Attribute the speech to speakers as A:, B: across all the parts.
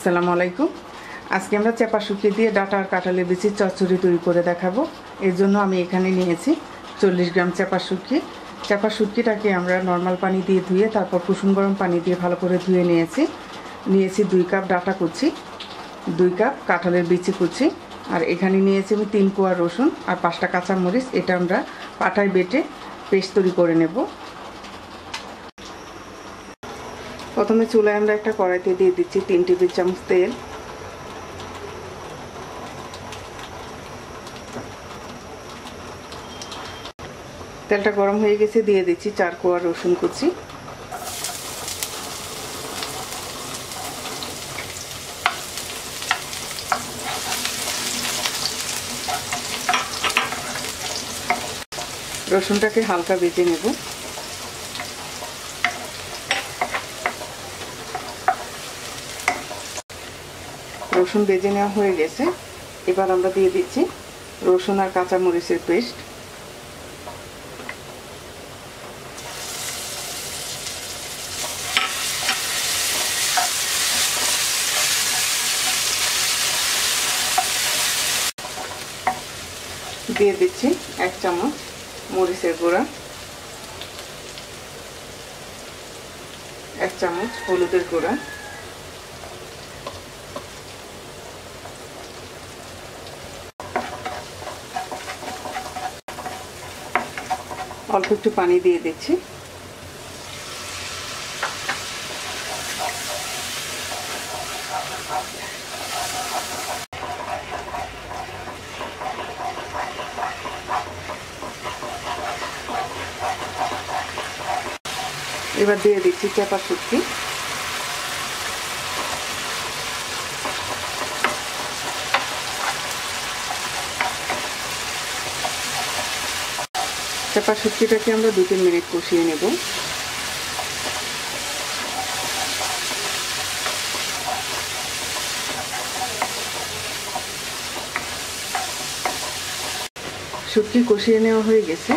A: আসসালামু আলাইকুম। আজকে আমরা চেপা শুটকি দিয়ে ডাটা আর কাঁঠালের বিচির চচ্চড়ি তৈরি করে দেখাবো। এর জন্য আমি এখানে নিয়েছি 40 গ্রাম চেপা শুটকি। চেপা শুটকিটাকে আমরা নর্মাল পানি দিয়ে ধুয়ে তারপর কুসুম গরম পানি দিয়ে ভালো করে ধুয়ে নিয়েছি 2 কাপ ডাটা কুচি, 2 কাপ কাঁঠালের বিচি কুচি, আর এখানে নিয়েছি আমি 3 কোয়া রসুন আর 5টা কাঁচামরিচ। এটা আমরা পাটায় বেটে পেস্ট তৈরি করে নেব। প্রথমে চুলায় আমরা একটা কড়াইতে দিয়ে দিচ্ছি 3 টেবিল চামচ তেল। তেলটা গরম হয়ে গেছে, দিয়ে দিচ্ছি 4 কোয়া রসুন কুচি, রসুনটাকে হালকা ভেজে নেব। রসুন ভেজে নেওয়া হয়ে গেছে, এবার আমরা দিয়ে দিচ্ছি রসুন আর কাঁচামরিচের পেস্ট। দিয়ে দিচ্ছি 1 চামচ মরিচের গুঁড়া, 1 চামচ হলুদের গুঁড়া, অল্প একটু পানি দিয়ে দিচ্ছি। এবার দিয়ে দিচ্ছি চেপা শুটকি। চেপা শুটকিটাকে আমরা 2-3 মিনিট কষিয়ে নেব। শুটকি কষিয়ে নেওয়া হয়ে গেছে,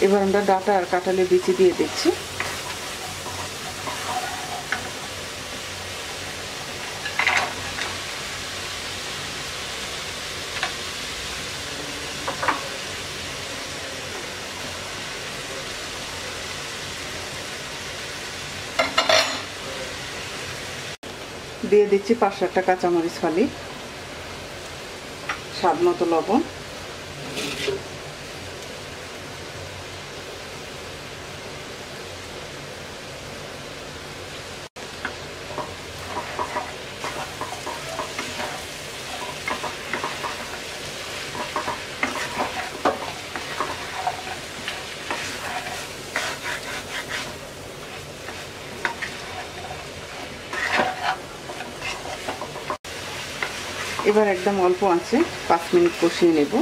A: এবার আমরা ডাটা আর কাঁঠালের বিচি দিয়ে দিচ্ছি। দিয়ে দিচ্ছি 5-7টা কাঁচামরিচ ফালি, স্বাদ মতো লবণ, এবার একদম অল্প আঁচে 5 মিনিট কষিয়ে নেব।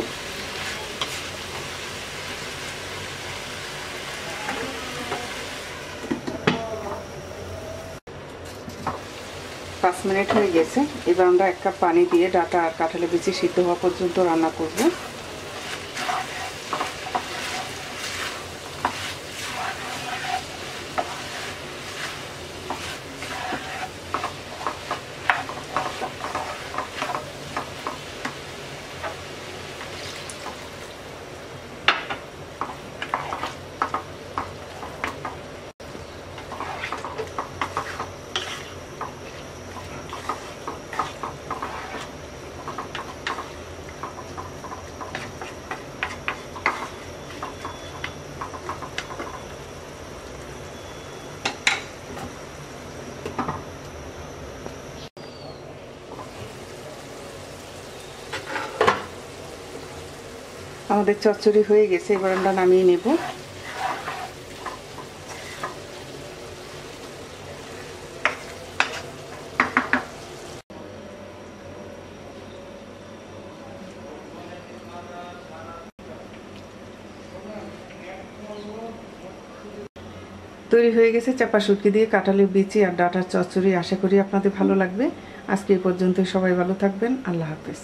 A: 5 মিনিট হয়ে গেছে, এবার আমরা 1 কাপ পানি দিয়ে ডাটা আর কাঁঠালের বিচি সিদ্ধ হওয়া পর্যন্ত রান্না করব। আমাদের চচ্চড়ি হয়ে গেছে, এবার আমরা নামিয়ে নেব। তৈরি হয়ে গেছে চেপা শুটকি দিয়ে কাঁঠালের বিচি আর ডাটার চচ্চড়ি। আশা করি আপনাদের ভালো লাগবে। আজকে এই পর্যন্ত, সবাই ভালো থাকবেন। আল্লাহ হাফেজ।